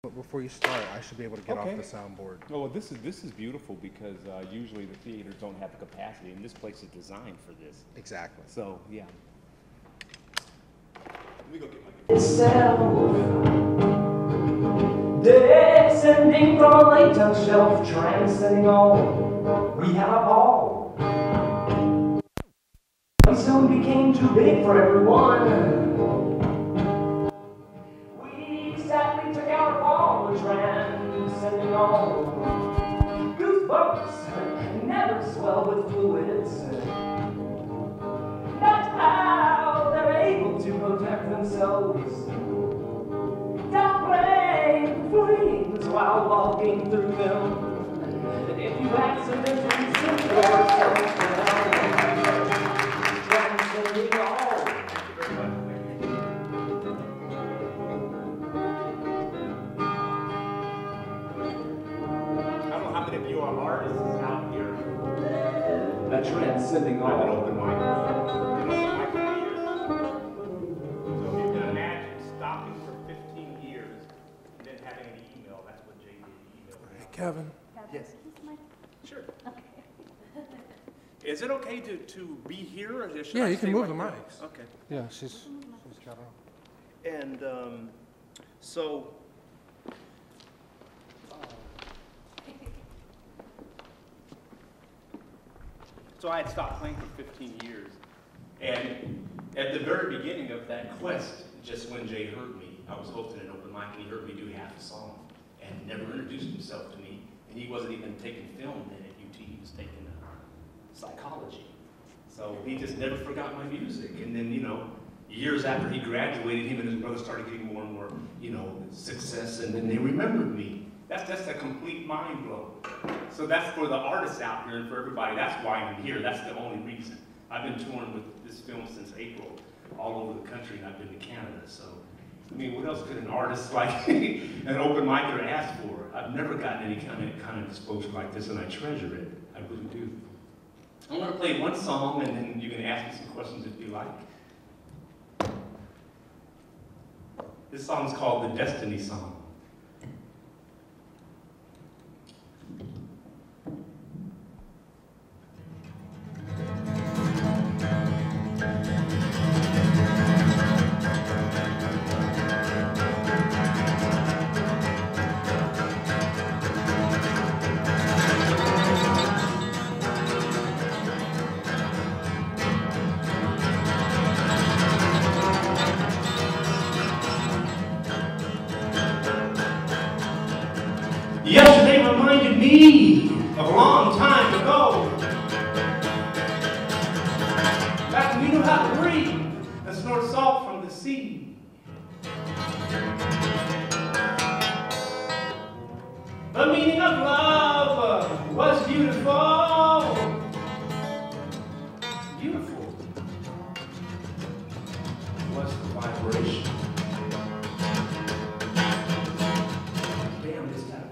But before you start, I should be able to get off the soundboard. Oh, well, this is beautiful because usually the theaters don't have the capacity, and this place is designed for this. Exactly. So, yeah. Let me go get my... Itself, descending from a latex shelf, transcending all, we had a ball. We soon became too big for everyone. We sadly took our fall, transcending all. Goosebumps never swell with fluids. That's how they're able to protect themselves. Don't blame flames while walking through them. And if you accidentally slip yourself down, transcending all. I don't know how many of you are artists out here. That transcending all. I'm an open mic. So if you can imagine stopping for 15 years and then having an email, that's what Jay did. Hey, Kevin. Yes. Sure. Okay. Is it okay to be here, or should I You can stay move right the there? mics. Okay. Yeah, she's got on. And so, so I had stopped playing for 15 years, and at the very beginning of that quest, just when Jay heard me, I was hosting an open mic, and he heard me do half a song, and never introduced himself to me, and he wasn't even taking film then at UT, he was taking psychology. So he just never forgot my music, and then, you know, years after he graduated, him and his brother started getting more and more, you know, success, and then they remembered me. That's a complete mind blow. So that's for the artists out here and for everybody. That's why I'm here. That's the only reason. I've been touring with this film since April, all over the country, and I've been to Canada. So, I mean, what else could an artist like an open micer ask for? I've never gotten any kind of exposure like this, and I treasure it. I really do. I'm going to play one song, and then you can ask me some questions if you like. This song is called The Destiny Song. Yesterday reminded me of a long time ago. Back when we knew how to breathe and snort salt from the sea. The meaning of love was beautiful. Beautiful was the vibration.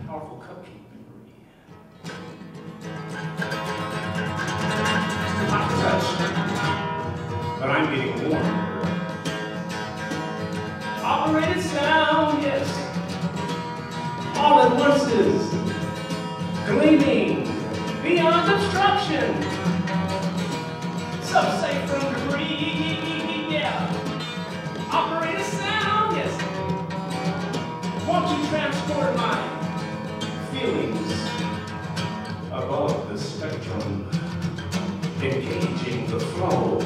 Powerful cupcake memory. Hot touch, but I'm getting warm. Operated sound, yes. All at once is gleaming beyond obstruction. Some say from debris, yeah. Operated sound, yes. Won't you transport my feelings above the spectrum, engaging the flow.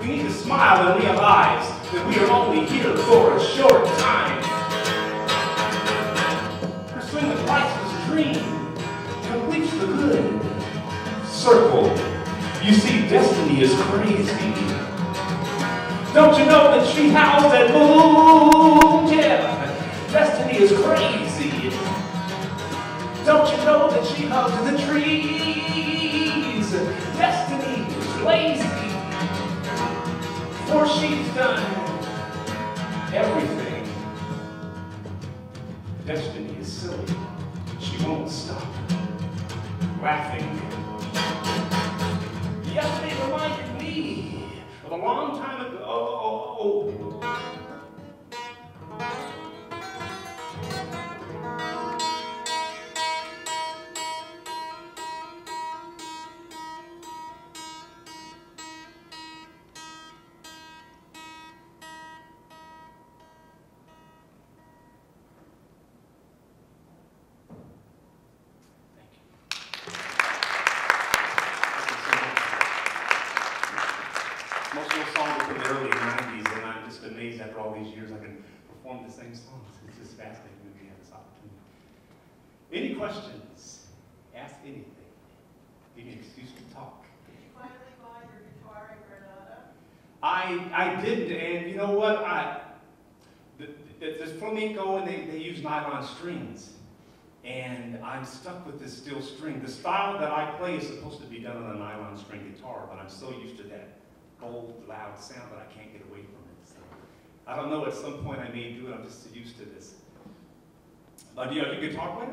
We need to smile and realize that we are only here for a short time. Pursuing the priceless dream completes the good circle. You see, destiny is crazy. Don't you know that she housed that moon? Yeah. Destiny is crazy. Don't you know that she hugs the trees? Destiny is lazy. For she's done everything. Destiny is silly. She won't stop laughing. Yesterday reminded me of a long time ago. years, I can perform the same songs. It's just fascinating that we have this opportunity. Any questions? Ask anything. Give me an excuse to talk. Did you finally buy your guitar in Granada? I didn't, and you know what? There's flamenco, and they use nylon strings. And I'm stuck with this steel string. The style that I play is supposed to be done on a nylon string guitar, but I'm so used to that gold, loud sound that I can't get away from it. So I don't know, at some point I may do it. I'm just so used to this. Are you a guitar player?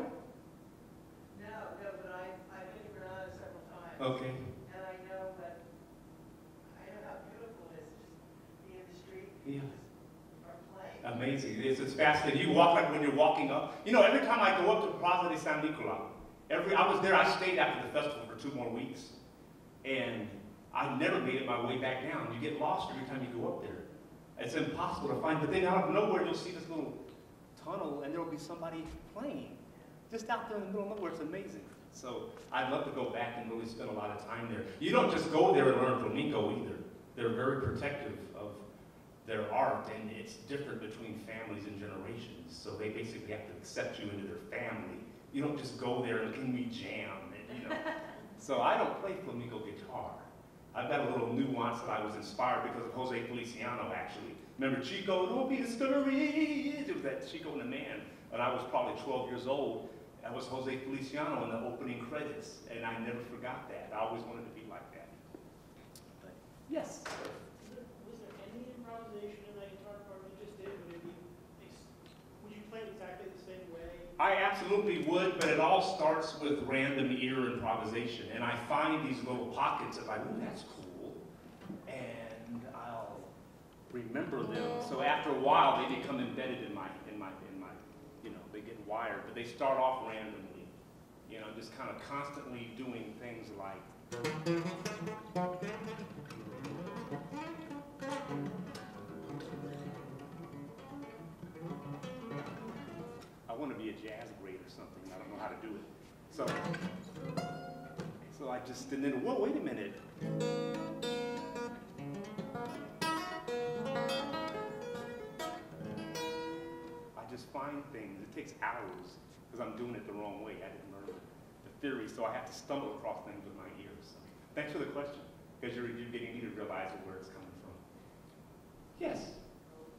No, but I've been to Granada several times. Okay. And I know how beautiful it is to just be in the street. Yeah. Or playing. Amazing. It's fascinating. You walk like when you're walking up. You know, every time I go up to Plaza de San Nicolau, I was there, I stayed after the festival for 2 more weeks. And I never made it my way back down. You get lost every time you go up there. It's impossible to find. But then out of nowhere, you'll see this little tunnel, and there will be somebody playing. Just out there in the middle of nowhere. It's amazing. So I'd love to go back and really spend a lot of time there. You don't just go there and learn flamenco either. They're very protective of their art, and it's different between families and generations. So they basically have to accept you into their family. You don't just go there and can we jam, and, you know. So I don't play flamenco guitar. I've got a little nuance that I was inspired because of Jose Feliciano, actually. Remember Chico, don't be discouraged? It was that Chico and the Man. When I was probably 12 years old, that was Jose Feliciano in the opening credits, and I never forgot that. I always wanted to be like that. But, yes? Was there any improvisation in that guitar part you just did? Would you play it exactly the same way? I absolutely would, but it all starts with random ear improvisation. And I find these little pockets of like, ooh, that's cool. And I'll remember them. So after a while, they become embedded in my, you know, they get wired. But they start off randomly. You know, just kind of constantly doing things like. I want to be a jazz great or something. I don't know how to do it. So I just, and then, whoa, wait a minute. I just find things. It takes hours because I'm doing it the wrong way. I didn't learn the theory, so I have to stumble across things with my ears. So thanks for the question, because you're getting me to realize where it's coming from. Yes?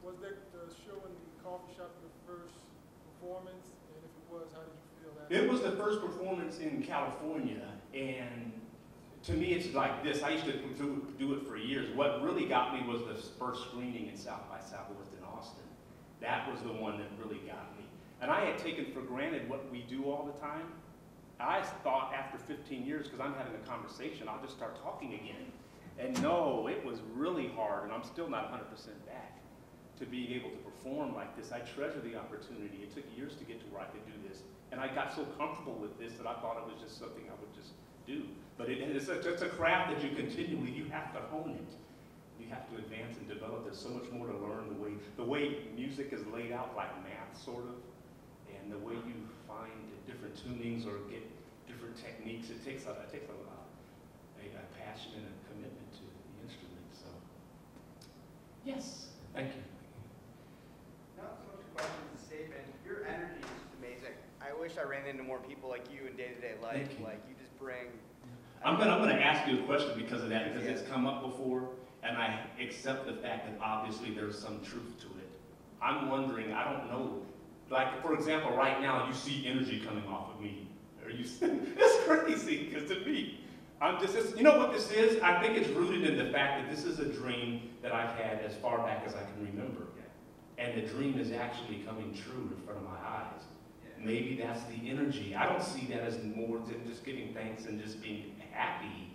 Was that show in the coffee shop the first performance? And if it was, how did you feel that? It was the first performance in California, and to me it's like this. I used to do it for years. What really got me was the first screening in South by Southwest in Austin. That was the one that really got me. And I had taken for granted what we do all the time. I thought after 15 years, because I'm having a conversation, I'll just start talking again. And no, it was really hard, and I'm still not 100% back to being able to perform like this. I treasure the opportunity. It took years to get to where I could do this. And I got so comfortable with this that I thought it was just something I would just do. But it's a craft that you continually, you have to hone it. You have to advance and develop. There's so much more to learn. The way music is laid out like math, sort of, and the way you find different tunings or get different techniques, it takes a passion and a commitment to the instrument. So, yes, thank you. Not so much a question as a statement. Your energy is just amazing. I wish I ran into more people like you in day-to-day life. Thank you. Like you just bring. I'm gonna ask you a question because of that, because it's come up before, and I accept the fact that obviously there's some truth to it. I'm wondering, I don't know, like for example, right now you see energy coming off of me. It's crazy, because to me, you know what this is? I think it's rooted in the fact that this is a dream that I've had as far back as I can remember. And the dream is actually coming true in front of my eyes. Maybe that's the energy. I don't see that as more than just giving thanks and just being happy.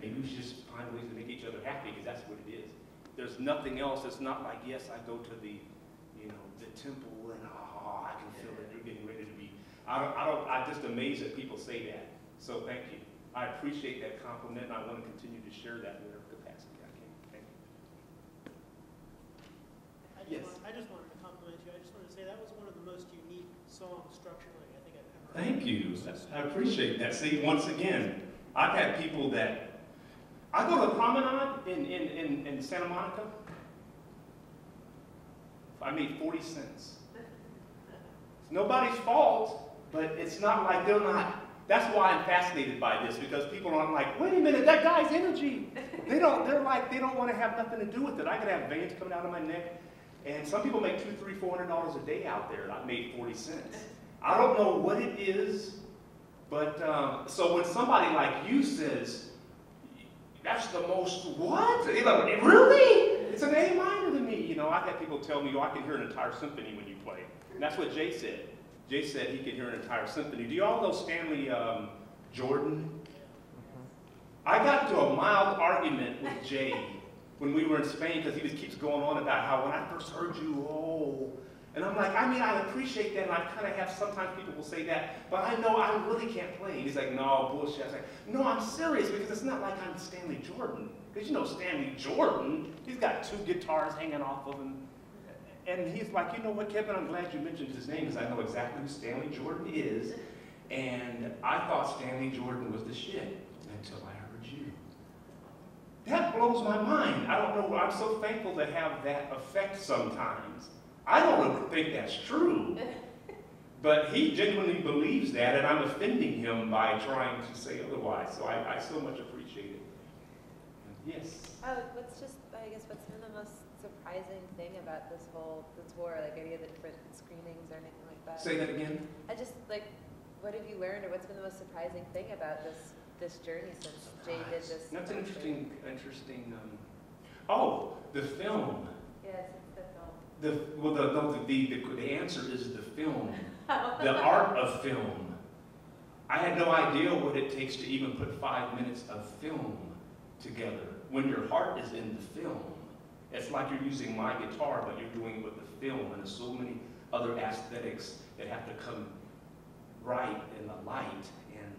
Maybe we should just find ways to make each other happy, because that's what it is. There's nothing else. It's not like, yes, I go to the, you know, the temple and I can feel that you're getting ready to be. I'm just amazed that people say that. So thank you. I appreciate that compliment, and I want to continue to share that in whatever capacity I can. Thank you. I just wanted to compliment you. I just wanted to say that was one of the most unique songs structurally I think I've ever heard. Thank you. I appreciate that. See, once again, I've had people that, I go to the promenade in Santa Monica. I made 40 cents. It's nobody's fault, but it's not like they're not. That's why I'm fascinated by this, because people aren't like, wait a minute, that guy's energy. They're like, they don't want to have nothing to do with it. I could have veins coming out of my neck. And some people make $200, $300, $400 a day out there, and I made 40 cents. I don't know what it is, but so when somebody like you says, that's the most what? You know, really? It's an A minor to me. You know, I've had people tell me, oh, I can hear an entire symphony when you play. And that's what Jay said. Jay said he could hear an entire symphony. Do you all know Stanley Jordan? I got into a mild argument with Jay when we were in Spain, because he just keeps going on about how when I first heard you, oh. And I'm like, I mean, I appreciate that, and I kind of have, sometimes people will say that, but I know I really can't play. And he's like, no, bullshit. I was like, no, I'm serious, because it's not like I'm Stanley Jordan. Because you know Stanley Jordan, he's got 2 guitars hanging off of him. And he's like, you know what, Kevin, I'm glad you mentioned his name, because I know exactly who Stanley Jordan is. And I thought Stanley Jordan was the shit until I heard you. That blows my mind. I don't know, I'm so thankful to have that effect sometimes. I don't think that's true. But he genuinely believes that, and I'm offending him by trying to say otherwise. So I so much appreciate it. Yes? What's been the most surprising thing about this whole tour? Like any of the different screenings or anything like that? Say that again? I just, like, what have you learned, or what's been the most surprising thing about this journey since Jay did this? That's an interesting, oh, the film. Yes, it's the film. The answer is the film, the art of film. I had no idea what it takes to even put 5 minutes of film together. When your heart is in the film, it's like you're using my guitar, but you're doing it with the film, and there's so many other aesthetics that have to come right, and the light, and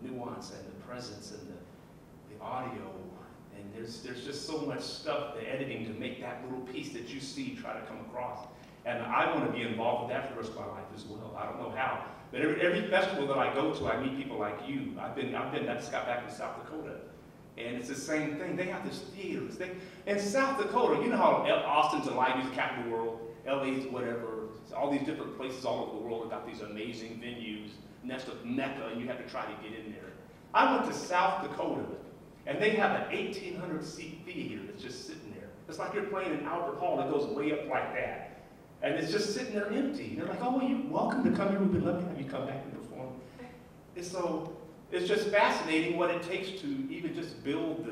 the nuance, and the presence, and the audio. And there's just so much stuff, the editing, to make that little piece that you see try to come across. And I want to be involved with that for the rest of my life as well. I don't know how. But every festival that I go to, I meet people like you. I just got back in South Dakota. And it's the same thing. They have this theater. In South Dakota, you know how Austin's a live music capital of the world, LA's whatever, all these different places all over the world have got these amazing venues. And that's the Mecca, and you have to try to get in there. I went to South Dakota, and they have an 1,800-seat theater that's just sitting there. It's like you're playing an Albert Hall that goes way up like that. And it's just sitting there empty. And they're like, oh, well, you're welcome to come here. We'd love to have you come back and perform. And so it's just fascinating what it takes to even just build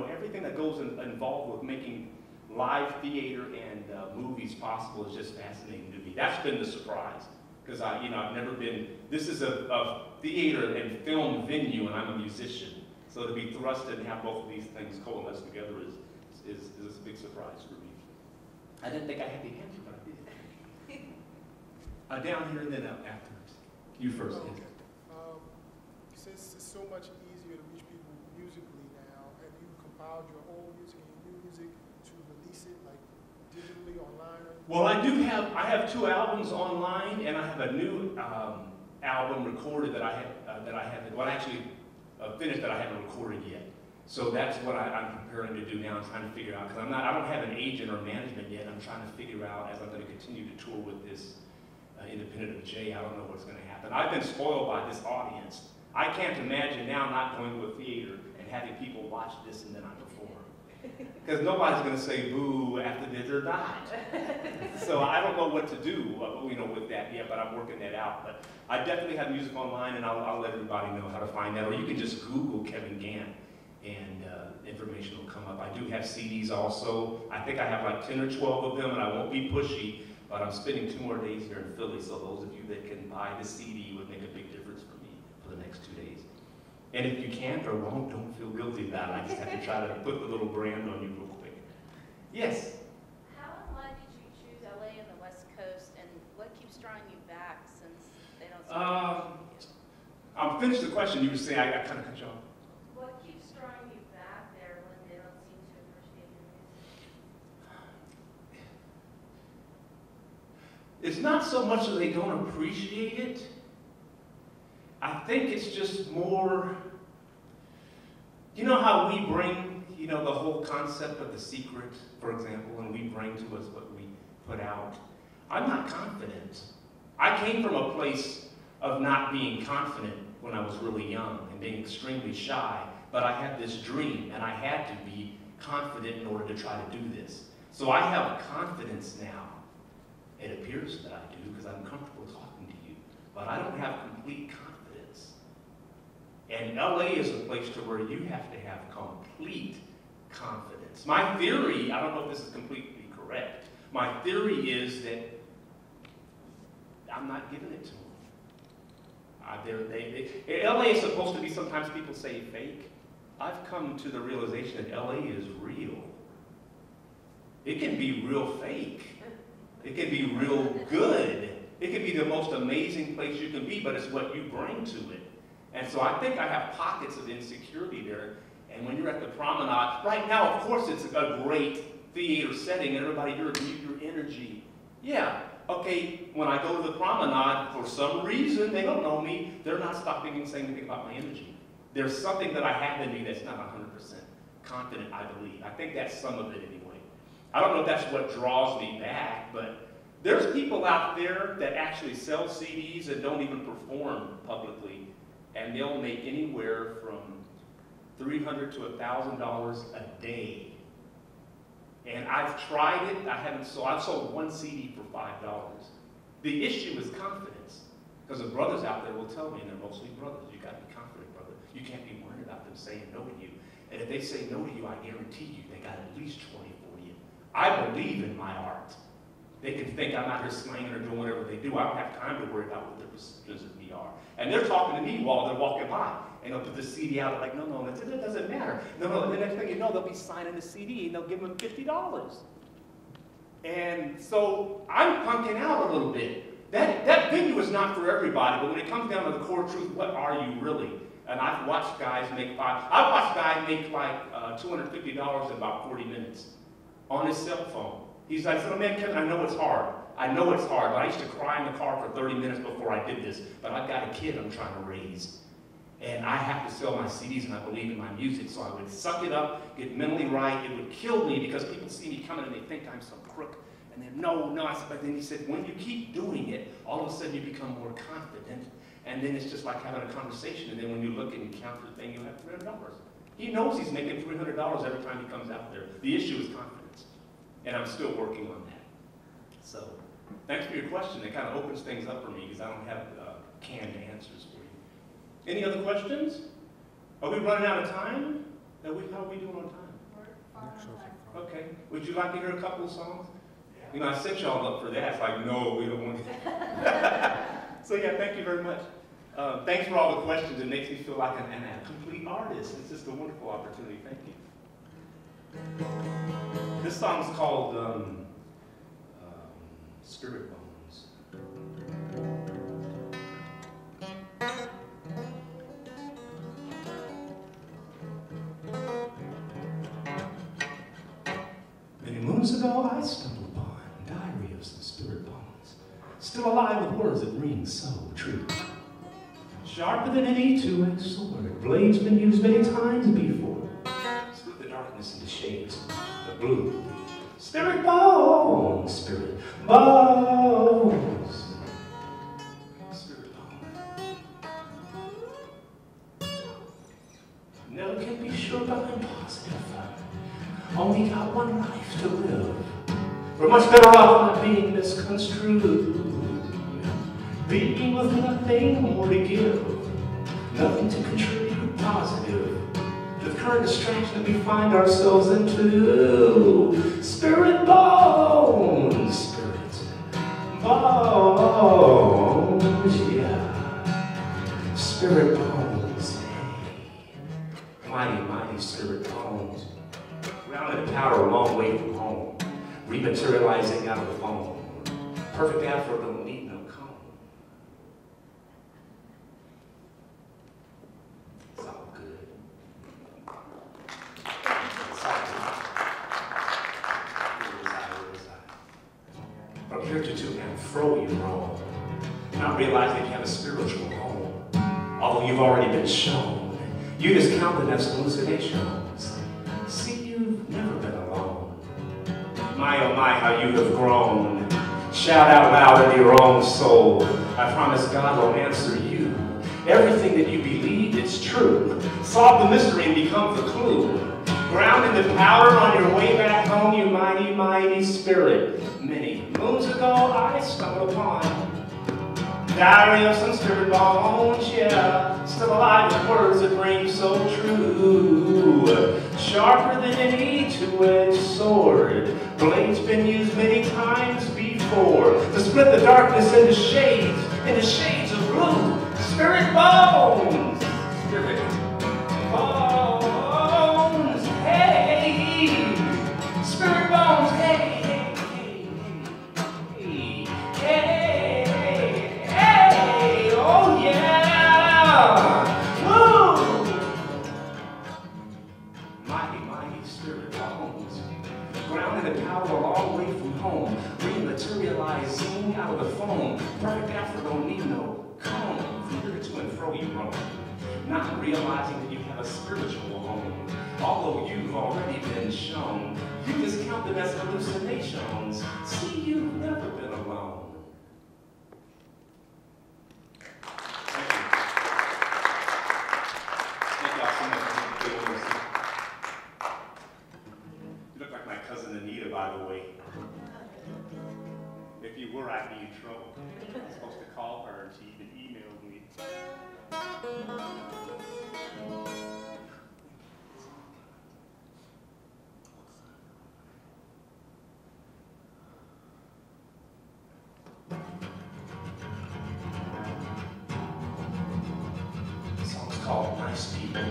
everything that goes involved with making live theater and movies possible is just fascinating to me. That's been the surprise. Because I've never been, this is a theater and film venue, and I'm a musician. So to be thrust and have both of these things coalesce together is a big surprise for me. I didn't think I had the answer, but I did. Down here and then afterwards. You first. Okay. Since it's so much easier to reach people musically now, have you compiled your old music and your new music to release it, like digitally, online? Well, I have 2 albums online, and I have a new album recorded that I haven't, well, actually finished that I haven't recorded yet. So that's what I'm preparing to do now. I'm trying to figure out, because I don't have an agent or management yet. I'm trying to figure out, as I'm going to continue to tour with this independent of Jay, I don't know what's going to happen. I've been spoiled by this audience. I can't imagine now not going to a theater and having people watch this and then I perform. Because nobody's going to say boo after this or not. So I don't know what to do with that yet, but I'm working that out. But I definitely have music online, and I'll let everybody know how to find that. Or you can just Google Kevin Gant, and information will come up. I do have CDs also. I think I have like 10 or 12 of them, and I won't be pushy, but I'm spending 2 more days here in Philly, so those of you that can buy the CD would make a big difference for me for the next 2 days. And if you can't or won't, don't feel guilty about it. I just have to try to put the little brand on you real quick. Yes? How and why did you choose LA and the West Coast, and what keeps drawing you back since they don't seem I'll finish the question. You were saying, I kind of cut you off. What keeps drawing you back there when they don't seem to appreciate your music? It's not so much that they don't appreciate it. I think it's just more, you know how we bring, the whole concept of the secret, for example, and we bring to us what we put out. I'm not confident. I came from a place of not being confident when I was really young and being extremely shy, but I had this dream and I had to be confident in order to try to do this. So I have confidence now. It appears that I do because I'm comfortable talking to you, but I don't have complete confidence. And LA is a place to where you have to have complete confidence. My theory, I don't know if this is completely correct, my theory is that I'm not giving it to them. LA is supposed to be, sometimes people say fake. I've come to the realization that LA is real. It can be real fake. It can be real good. It can be the most amazing place you can be, but it's what you bring to it. And so I think I have pockets of insecurity there. And when you're at the promenade, right now, of course, it's a great theater setting, and everybody, your energy. Yeah, okay, when I go to the promenade, for some reason, they don't know me, they're not stopping and saying anything about my energy. There's something that I have in me that's not 100% confident, I believe. I think that's some of it anyway. I don't know if that's what draws me back, but there's people out there that actually sell CDs and don't even perform publicly, and they'll make anywhere from $300 to $1,000 a day. And I've tried it, I've sold one CD for $5. The issue is confidence. Because the brothers out there will tell me, and they're mostly brothers, you gotta be confident, brother. You can't be worried about them saying no to you. And if they say no to you, I guarantee you, they got at least 20 for you. I believe in my art. They can think I'm out here slanging or doing whatever they do. I don't have time to worry about what their perceptions of me are. And they're talking to me while they're walking by. And they'll put the CD out, like, no, it doesn't matter. No, the next thing you know, they'll be signing the CD and they'll give them $50. And so I'm punking out a little bit. That venue is not for everybody, but when it comes down to the core truth, what are you really? And I've watched guys make I've watched guys make like $250 in about 40 minutes on his cell phone. He's like, oh man, Kevin, I know it's hard. I know it's hard, but I used to cry in the car for 30 minutes before I did this, but I've got a kid I'm trying to raise. And I have to sell my CDs, and I believe in my music, so I would suck it up, get mentally right. It would kill me because people see me coming and they think I'm some crook. And then, no, I said, but then he said, when you keep doing it, all of a sudden you become more confident. And then it's just like having a conversation, and then when you look and you count the thing, you have $300. He knows he's making $300 every time he comes out there. The issue is confidence, and I'm still working on that. So, thanks for your question. It kind of opens things up for me because I don't have canned answers for you. Any other questions? Are we running out of time? How are we doing on time? Okay. Would you like to hear a couple of songs? You know, I set y'all up for that. It's like, no, we don't want to. So yeah, thank you very much. Thanks for all the questions. It makes me feel like I'm a complete artist. It's just a wonderful opportunity. Thank you. This song's called Spirit Bones. Many moons ago, I stumbled upon a diary of some spirit bones, still alive with words that ring so true. Sharper than any two-edged sword, blades been used many times before. Split the darkness into shades of blue. Spirit bones, spirit bones, spirit bones. Never can be sure, but I'm positive. Only got one life to live. We're much better off not being misconstrued. Being with nothing more to give, nothing to contribute positive to the current distraction that we find ourselves into. Spirit bones, spirit bones, yeah. Spirit bones, hey. Mighty, mighty spirit bones. Rounded powder a long way from home, rematerializing out of the foam. Perfect afro don't need no comb. It's all good. It's all good. From here to and fro you roam, not realizing you have a spiritual home. Although you've already been shown, you discount them as hallucinations. See, you've never been alone. My, oh my, how you have grown. Shout out loud in your own soul. I promise God will answer you. Everything that you believe is true. Solve the mystery and become the clue. Grounded in power on your way back home, you mighty, mighty spirit. Many moons ago I stumbled upon diary of some spirit bones, yeah. Still alive with words that ring so true. Sharper than any two-edged sword. Blades been used many times before to split the darkness into shades of blue. Spirit bones, spirit bones, hey, spirit bones, hey, hey, hey, hey, hey, oh yeah, woo! Mighty, mighty spirit bones, grounded in power a long way from home, rematerializing out of the foam. Perfect after don't need no comb. From here to and fro you roam, not realizing that you have a spiritual home. Although you've already been shown, you discount them as hallucinations. See, you've never been alone. Thank you. Thank y'all so much. You look like my cousin Anita, by the way. If you were, I'd be in trouble. I was supposed to call her, and she even emailed me. The song's called Nice People.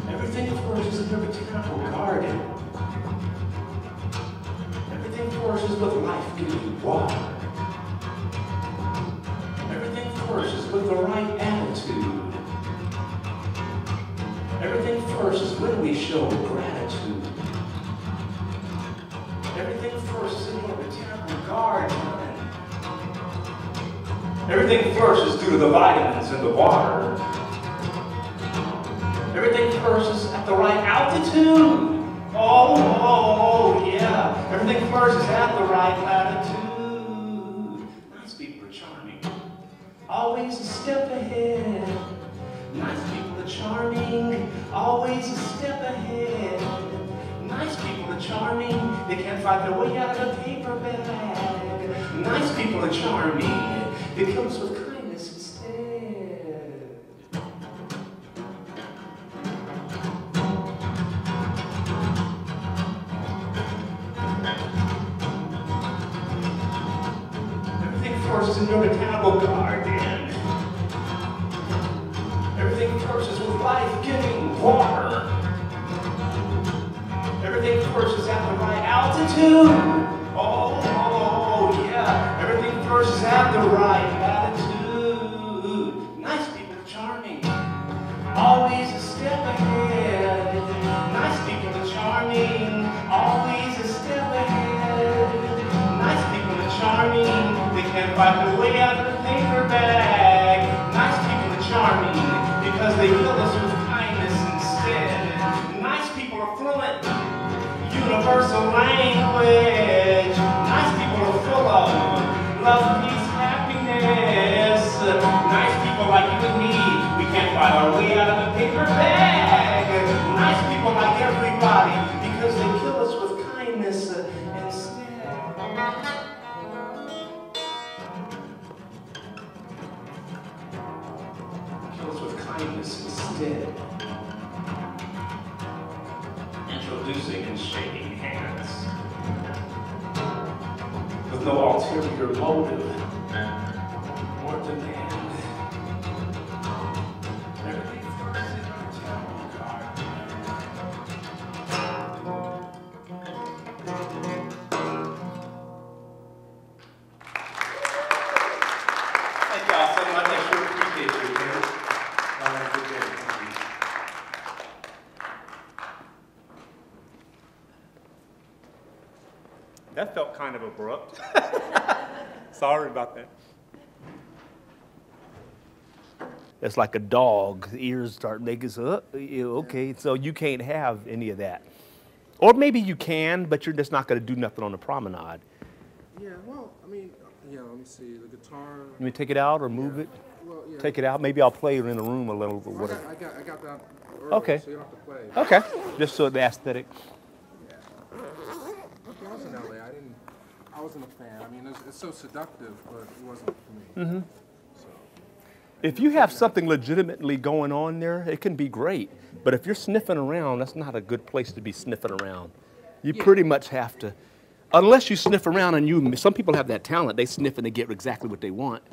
Everything flourishes in your botanical garden. Everything flourishes with life-giving water. Everything flourishes with the right attitude. Everything flourishes when we show gratitude. Everything flourishes in your botanical garden. Everything flourishes due to the vitamins in the water. Everything flourishes at the right altitude. Oh, yeah. Everything flourishes at the right latitude. Nice people are charming. Always a step ahead. Nice people are charming. Always a step ahead. Nice people are charming. They can't fight their way out of the paper bag. Nice people are charming. They kill us with kindness instead. Everything flourishes in your botanical garden. Everything flourishes with life-giving water. Everything flourishes at the right altitude. Oh, yeah. Everything flourishes at the right latitude. Nice people are charming. Always a step ahead. Nice people are charming. Always a step ahead. Nice people are charming. They can't fight their way out of the paper bag. Nice people are charming because they fill us with kindness instead. Nice people are fluent. Universal language. Nice people are full of love, peace, happiness. Nice people like you and me, we can't fight our way out of the paper bag. Nice people like everybody because they kill us with kindness instead. Kill us with kindness instead. Introducing and shaking hands with no ulterior motive or demand. Everything first in our temple garden. Thank y'all so much. I sure appreciate you, man. Have a good day. Thank you. That felt kind of abrupt. Sorry about that. It's like a dog. The ears start making so okay. So you can't have any of that. Or maybe you can, but you're just not going to do nothing on the promenade. Yeah, well, I mean, yeah, let me see. The guitar. Let me take it out or move it. Well, yeah. Take it out. Maybe I'll play it in the room a little. Or I whatever. got that early, Okay. so you don't have to play. Okay. Just so the aesthetic. Yeah. I was in LA. I wasn't a fan. I mean, it's so seductive, but it wasn't for me. Mm-hmm. So. If you have something legitimately going on there, it can be great. But if you're sniffing around, that's not a good place to be sniffing around. You pretty much have to, unless you sniff around and some people have that talent, they sniff and they get exactly what they want.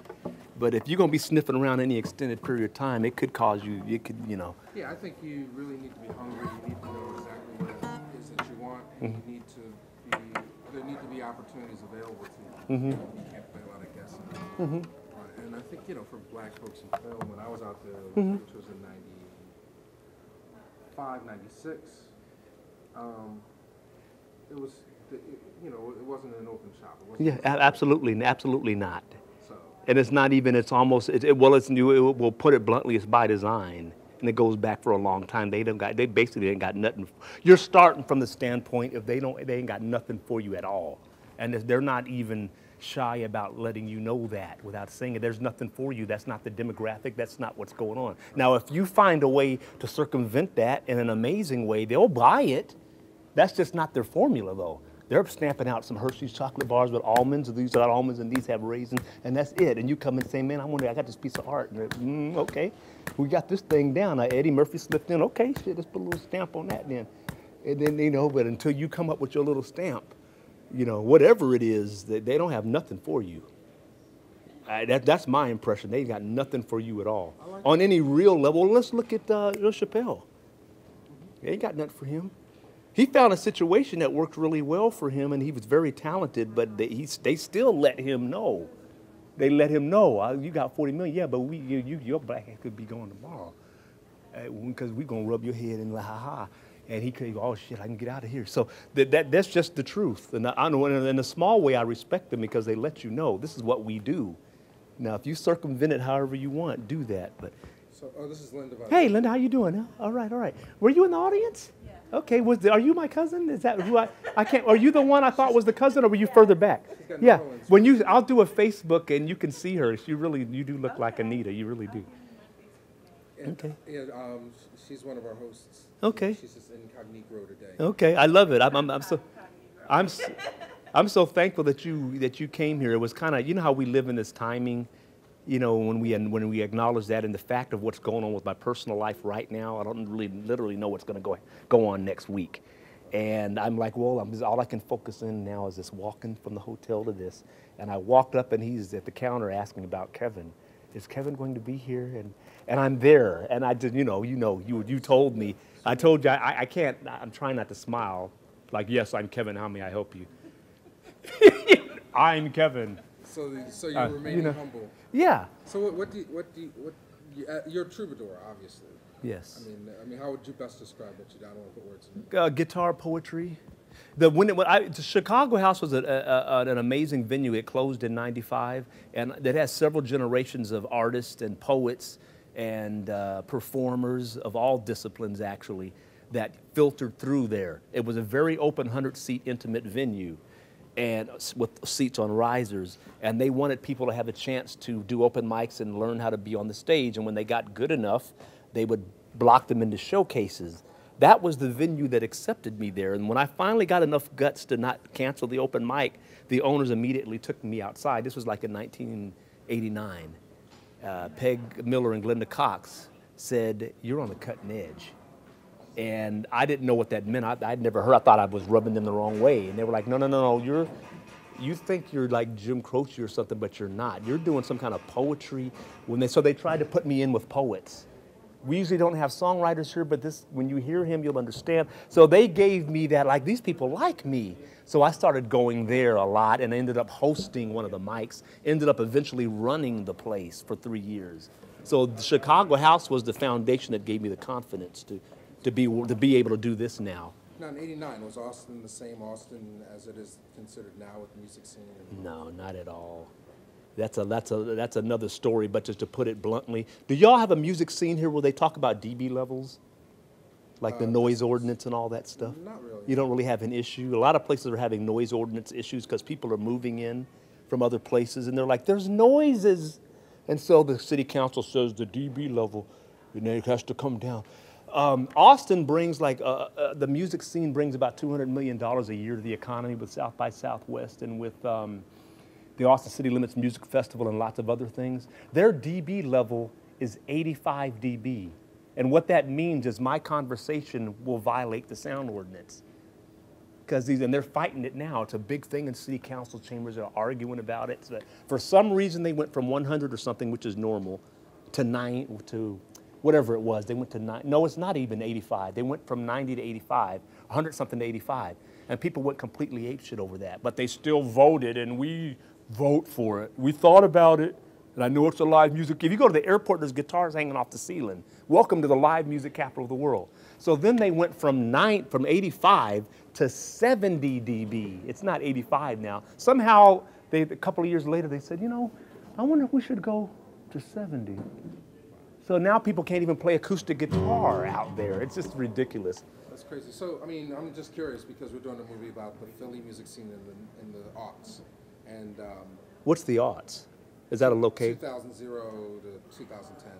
But if you're going to be sniffing around any extended period of time, it could cause you, Yeah, I think you really need to be hungry. You need to know exactly what it is that you want. And you need to there need to be opportunities available to you. You can't play a lot of guessing. And I think, for black folks in film, when I was out there, which was in 95, 96, it was, it wasn't an open shop. It wasn't absolutely not. So. And it's not even, it's almost, we'll put it bluntly, it's by design. And it goes back for a long time. They basically ain't got nothing. You're starting from the standpoint if they ain't got nothing for you at all. And they're not even shy about letting you know that without saying it. There's nothing for you. That's not the demographic. That's not what's going on. Now, if you find a way to circumvent that in an amazing way, they'll buy it. That's just not their formula, though. They're stamping out some Hershey's chocolate bars with almonds, and these got almonds, and these have raisins, and that's it. And you come and say, man, I got this piece of art. And okay, we got this thing down. Now, Eddie Murphy slipped in. Okay, shit, let's put a little stamp on that then. And then, but until you come up with your little stamp, whatever it is, they don't have nothing for you. That's my impression. They got nothing for you at all. On any real level, let's look at Chappelle. They ain't got nothing for him. He found a situation that worked really well for him, and he was very talented, but they still let him know. They let him know, you got 40 million, yeah, but your black ass could be going tomorrow. Because we're going to rub your head and ha-ha. And he could go, oh, shit, I can get out of here. So that's just the truth. And I know in a small way, I respect them because they let you know, this is what we do. Now, if you circumvent it however you want, do that. But So, this is Linda. Hey, Linda, how you doing? All right. Were you in the audience? Yeah. Okay, are you my cousin? Is that who I can't, are you the one I thought was the cousin, or were you further back? Yeah, I'll do a Facebook and you can see her. You do look like Anita, you really do. Okay. Yeah, she's one of our hosts. Okay. She's just incognito today. Okay, I love it. I'm so thankful that you came here. It was kind of, how we live in this timing, when we acknowledge that, and the fact of what's going on with my personal life right now. I don't really literally know what's going to go on next week. And I'm like, well, all I can focus in now is this walking from the hotel to this. And I walked up and he's at the counter asking about Kevin. Is Kevin going to be here? And I'm there. And I did, you told me. I told you I can't, I'm trying not to smile. Like, yes, I'm Kevin, how may I help you? I'm Kevin. So you're remaining humble. Yeah. So you're a troubadour, obviously. Yes. I mean, how would you best describe what you do? I don't want to put words in it. Guitar, poetry. The Chicago House was an amazing venue. It closed in '95, and it has several generations of artists and poets and performers of all disciplines, actually, that filtered through there. It was a very open 100-seat intimate venue, and with seats on risers, and they wanted people to have a chance to do open mics and learn how to be on the stage, and when they got good enough, they would block them into showcases. That was the venue that accepted me there, and when I finally got enough guts to not cancel the open mic, the owners immediately took me outside. This was like in 1989. Peg Miller and Glenda Cox said, "You're on the cutting edge." And I didn't know what that meant. I'd never heard. I thought I was rubbing them the wrong way. And they were like, no, you think you're like Jim Croce or something, but you're not. You're doing some kind of poetry. So they tried to put me in with poets. We usually don't have songwriters here, but when you hear him, you'll understand. So they gave me that, like, these people like me. So I started going there a lot and ended up hosting one of the mics, ended up eventually running the place for 3 years. So the Chicago House was the foundation that gave me the confidence to be able to do this now. Now, in '89, was Austin the same Austin as it is considered now with the music scene? No, not at all. That's another story, but just to put it bluntly, do y'all have a music scene here where they talk about dB levels? Like the noise ordinance and all that stuff? Not really. You don't really have an issue? A lot of places are having noise ordinance issues because people are moving in from other places and they're like, there's noises. And so the city council says the dB level, it has to come down. Austin brings the music scene brings about $200 million a year to the economy with South by Southwest and with the Austin City Limits Music Festival and lots of other things. Their dB level is 85 dB. And what that means is my conversation will violate the sound ordinance. And they're fighting it now. It's a big thing in city council chambers. They're arguing about it. So for some reason, they went from 100 or something, which is normal, to whatever it was. They went to 9. No, it's not even 85. They went from 90 to 85, 100 something to 85. And people went completely apeshit over that. But they still voted, and we vote for it. We thought about it. And I know it's a live music. If you go to the airport, there's guitars hanging off the ceiling. Welcome to the live music capital of the world. So then they went from 85 to 70 dB. It's not 85 now. Somehow, a couple of years later, they said, I wonder if we should go to 70. So now people can't even play acoustic guitar out there. It's just ridiculous. That's crazy. So, I mean, I'm just curious because we're doing a movie about the Philly music scene in the aughts. And what's the aughts? Is that a location? 2000 to 2010.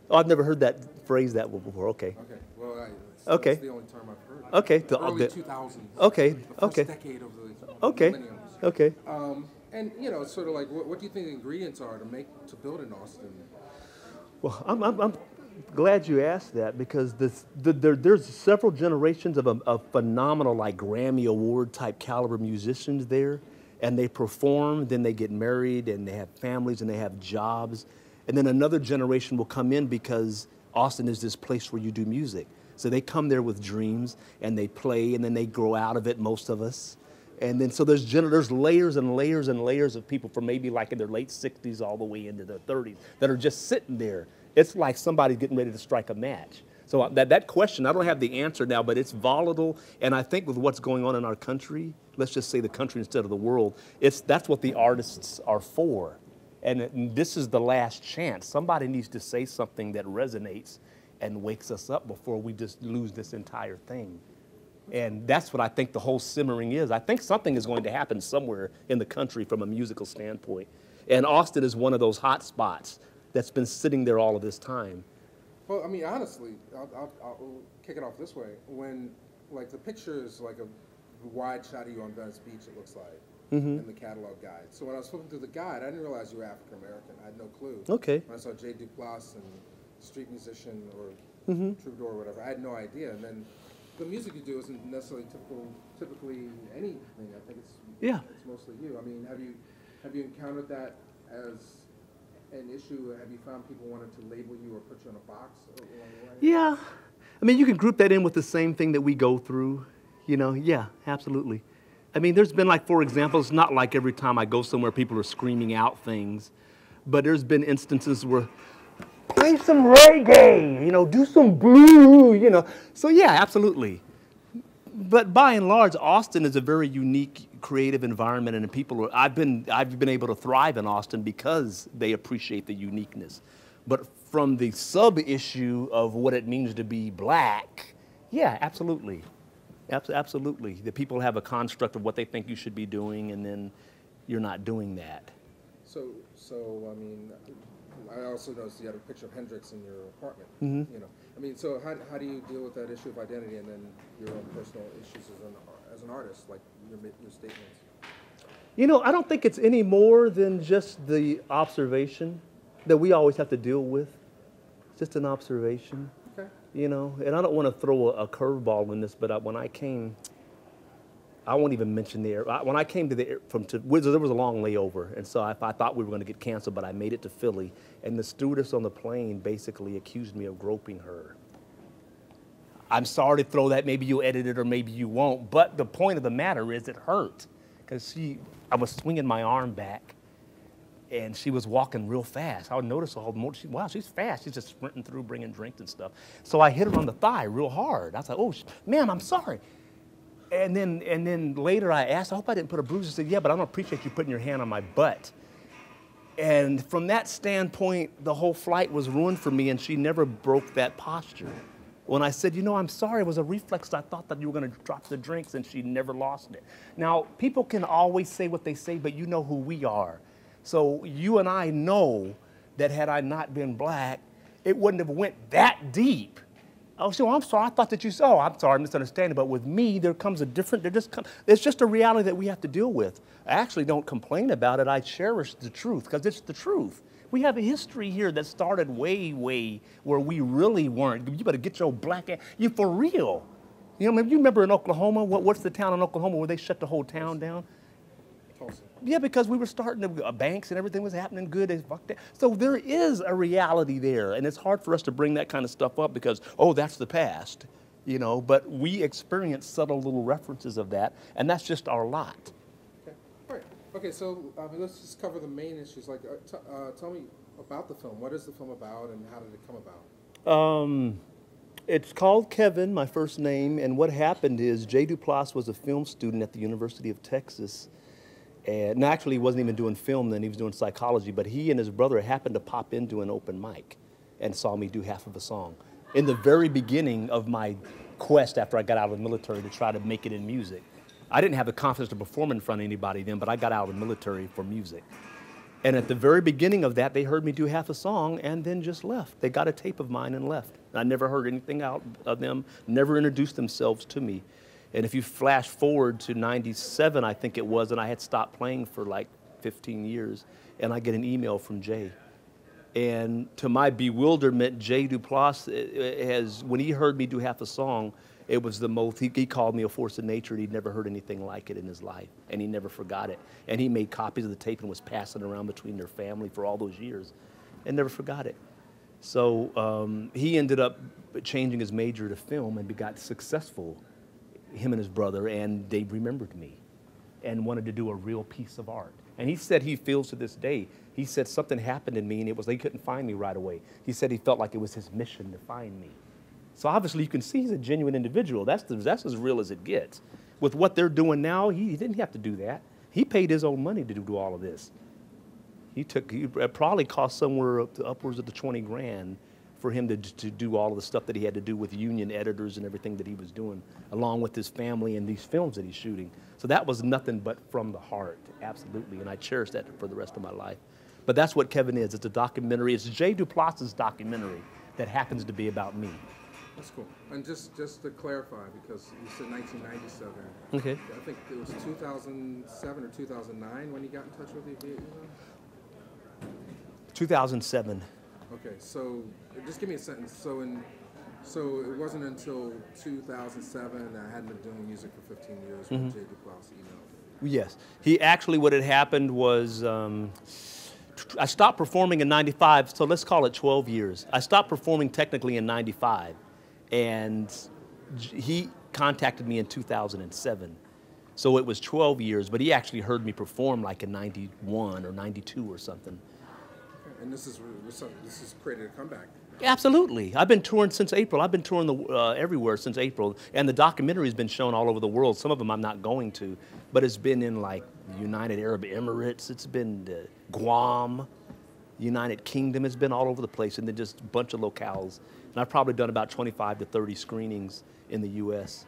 Oh, I've never heard that phrase that before. Okay. Okay. Well, okay. That's the only term I've heard. Okay. The early 2000s. Okay. The first decade of the millennium. Okay. And it's sort of like, what do you think the ingredients are to build in Austin? Well, I'm glad you asked that because there's several generations of phenomenal, like Grammy Award type caliber musicians there. And they perform, then they get married, and they have families, and they have jobs. And then another generation will come in because Austin is this place where you do music. So they come there with dreams, and they play, and then they grow out of it, most of us. And then so there's layers and layers and layers of people from maybe like in their late 60s all the way into their 30s that are just sitting there. It's like somebody's getting ready to strike a match. So that question, I don't have the answer now, but it's volatile. And I think with what's going on in our country, let's just say the country instead of the world, that's what the artists are for. And this is the last chance. Somebody needs to say something that resonates and wakes us up before we just lose this entire thing. And that's what I think the whole simmering is. I think something is going to happen somewhere in the country from a musical standpoint. And Austin is one of those hot spots that's been sitting there all of this time. Well, I mean, honestly, I'll kick it off this way. When, like, the picture is like a wide shot of you on Venice Beach, it looks like, in the catalog guide. So when I was flipping through the guide, I didn't realize you were African-American. I had no clue. Okay. When I saw J. Duplass and street musician or Troubadour or whatever, I had no idea. And then the music you do isn't necessarily typically anything. I think it's mostly you. I mean, have you encountered that as an issue? Have you found people wanted to label you or put you in a box along the way? Yeah. I mean, you can group that in with the same thing that we go through, yeah, absolutely. I mean, there's been like, for example, it's not like every time I go somewhere people are screaming out things, but there's been instances where, play some reggae, do some blue, So yeah, absolutely. But by and large, Austin is a very unique, creative environment, and I've been able to thrive in Austin because they appreciate the uniqueness. But from the sub-issue of what it means to be black, yeah, absolutely. Absolutely. The people have a construct of what they think you should be doing, and then you're not doing that. So I mean, I also noticed you had a picture of Hendrix in your apartment. I mean, so how do you deal with that issue of identity and then your own personal issues as an artist, like your statements? I don't think it's any more than just the observation that we always have to deal with. It's just an observation. Okay. And I don't want to throw a curveball in this, but when I came, I won't even mention the air. When I came to there was a long layover, and so I thought we were going to get canceled, but I made it to Philly, and the stewardess on the plane basically accused me of groping her. I'm sorry to throw that. Maybe you'll edit it or maybe you won't, but the point of the matter is it hurt because I was swinging my arm back, and she was walking real fast. I would notice wow, she's fast. She's just sprinting through, bringing drinks and stuff. So I hit her on the thigh real hard. I was like, oh, ma'am, I'm sorry. And then later I asked, I hope I didn't put a bruise. She said, yeah, but I don't appreciate you putting your hand on my butt. And from that standpoint, the whole flight was ruined for me, and she never broke that posture. When I said, you know, I'm sorry, it was a reflex. I thought that you were going to drop the drinks, and she never lost it. Now, people can always say what they say, but you know who we are. So you and I know that had I not been black, it wouldn't have went that deep. Oh, so I'm sorry, I thought that you said, oh, I'm sorry, I'm misunderstanding. But with me, there comes a different, it's just a reality that we have to deal with. I actually don't complain about it. I cherish the truth, because it's the truth. We have a history here that started way, way where we really weren't. You better get your black ass, you for real. You know, you remember in Oklahoma, what's the town in Oklahoma where they shut the whole town down? Tulsa. Yeah, because we were starting to, banks and everything was happening good. They fucked it. So there is a reality there, and it's hard for us to bring that kind of stuff up because, oh, that's the past, you know. But we experience subtle little references of that, and that's just our lot. Okay, all right. Okay, so let's just cover the main issues. Like, tell me about the film. What is the film about, and how did it come about? It's called Kevin, my first name, and what happened is Jay Duplass was a film student at the University of Texas. And actually, he wasn't even doing film then, he was doing psychology, but he and his brother happened to pop into an open mic and saw me do half of a song. In the very beginning of my quest after I got out of the military to try to make it in music. I didn't have the confidence to perform in front of anybody then, but I got out of the military for music. And at the very beginning of that, they heard me do half a song and then just left. They got a tape of mine and left. I never heard anything out of them, never introduced themselves to me. And if you flash forward to 97, I think it was, and I had stopped playing for like 15 years, and I get an email from Jay. And to my bewilderment, Jay Duplass when he heard me do half a song, it was the most, he called me a force of nature, and he'd never heard anything like it in his life, and he never forgot it. And he made copies of the tape and was passing it around between their family for all those years, and never forgot it. So he ended up changing his major to film and got successful, him and his brother, and they remembered me and wanted to do a real piece of art. And he said he feels to this day, he said something happened in me and it was they couldn't find me right away. He said he felt like it was his mission to find me. So obviously you can see he's a genuine individual. That's as real as it gets. With what they're doing now, he didn't have to do that. He paid his own money to do all of this. It probably cost somewhere upwards of the 20 grand for him to do all of the stuff that he had to do with union editors and everything that he was doing, along with his family and these films that he's shooting. So that was nothing but from the heart, absolutely, and I cherish that for the rest of my life. But that's what Kevin is. It's a documentary. It's Jay Duplass's documentary that happens to be about me. That's cool. And just to clarify, because you said 1997. Okay. I think it was 2007 or 2009 when he got in touch with you via email? 2007. Okay, so just give me a sentence. So it wasn't until 2007, I hadn't been doing music for 15 years when Jay Duplass emailed me. Yes. He actually, what had happened was, I stopped performing in 95, so let's call it 12 years. I stopped performing technically in 95, and he contacted me in 2007. So it was 12 years, but he actually heard me perform like in 91 or 92 or something. And this has created a comeback. Absolutely. I've been touring since April. I've been touring everywhere since April, and the documentary has been shown all over the world. Some of them I'm not going to, but it's been in like the United Arab Emirates. It's been Guam, United Kingdom. It's been all over the place, and then just a bunch of locales. And I've probably done about 25 to 30 screenings in the U.S.